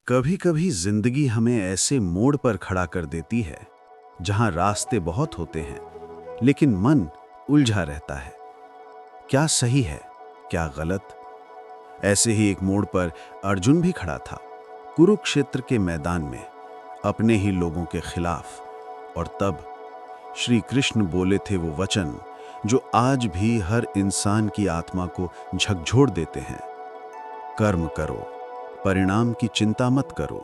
कभी कभी जिंदगी हमें ऐसे मोड़ पर खड़ा कर देती है जहां रास्ते बहुत होते हैं लेकिन मन उलझा रहता है। क्या सही है, क्या गलत? ऐसे ही एक मोड़ पर अर्जुन भी खड़ा था, कुरुक्षेत्र के मैदान में, अपने ही लोगों के खिलाफ। और तब श्री कृष्ण बोले थे वो वचन जो आज भी हर इंसान की आत्मा को झकझोर देते हैं। कर्म करो, परिणाम की चिंता मत करो।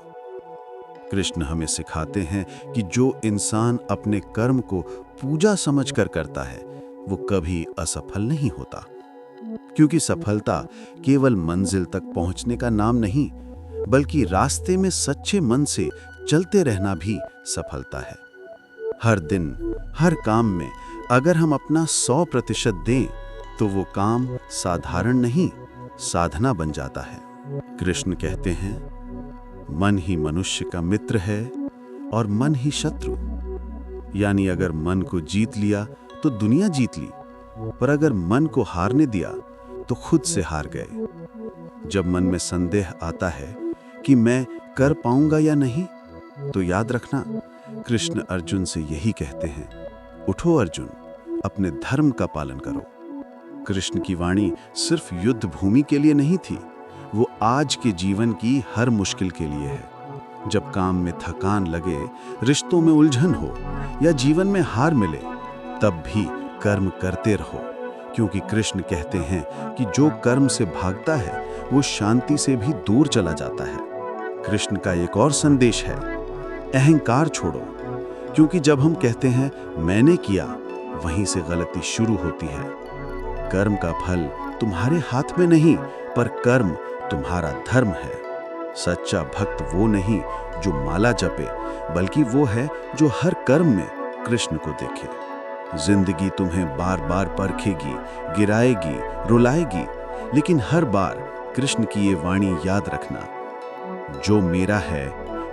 कृष्ण हमें सिखाते हैं कि जो इंसान अपने कर्म को पूजा समझकर करता है वो कभी असफल नहीं होता, क्योंकि सफलता केवल मंजिल तक पहुंचने का नाम नहीं, बल्कि रास्ते में सच्चे मन से चलते रहना भी सफलता है। हर दिन, हर काम में अगर हम अपना 100% दें तो वो काम साधारण नहीं, साधना बन जाता है। कृष्ण कहते हैं, मन ही मनुष्य का मित्र है और मन ही शत्रु। यानी अगर मन को जीत लिया तो दुनिया जीत ली, पर अगर मन को हारने दिया तो खुद से हार गए। जब मन में संदेह आता है कि मैं कर पाऊंगा या नहीं, तो याद रखना, कृष्ण अर्जुन से यही कहते हैं, उठो अर्जुन, अपने धर्म का पालन करो। कृष्ण की वाणी सिर्फ युद्ध भूमि के लिए नहीं थी, वो आज के जीवन की हर मुश्किल के लिए है। जब काम में थकान लगे, रिश्तों में उलझन हो या जीवन में हार मिले, तब भी कर्म करते रहो, क्योंकि कृष्ण कहते हैं कि जो कर्म से भागता है वो शांति से भी दूर चला जाता है। कृष्ण का एक और संदेश है, अहंकार छोड़ो, क्योंकि जब हम कहते हैं मैंने किया, वहीं से गलती शुरू होती है। कर्म का फल तुम्हारे हाथ में नहीं, पर कर्म तुम्हारा धर्म है। सच्चा भक्त वो नहीं जो माला जपे, बल्कि वो है जो हर कर्म में कृष्ण को देखे। जिंदगी तुम्हें बार बार परखेगी, गिराएगी, रुलाएगी, लेकिन हर बार कृष्ण की ये वाणी याद रखना, जो मेरा है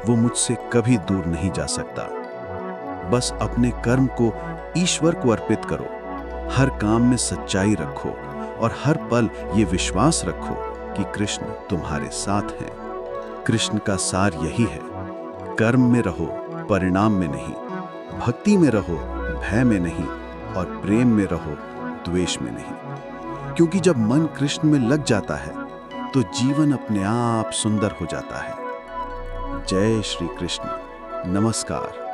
वो मुझसे कभी दूर नहीं जा सकता। बस अपने कर्म को ईश्वर को अर्पित करो, हर काम में सच्चाई रखो और हर पल ये विश्वास रखो कि कृष्ण तुम्हारे साथ हैं। कृष्ण का सार यही है, कर्म में रहो, परिणाम में नहीं, भक्ति में रहो, भय में नहीं, और प्रेम में रहो, द्वेष में नहीं। क्योंकि जब मन कृष्ण में लग जाता है तो जीवन अपने आप सुंदर हो जाता है। जय श्री कृष्ण। नमस्कार।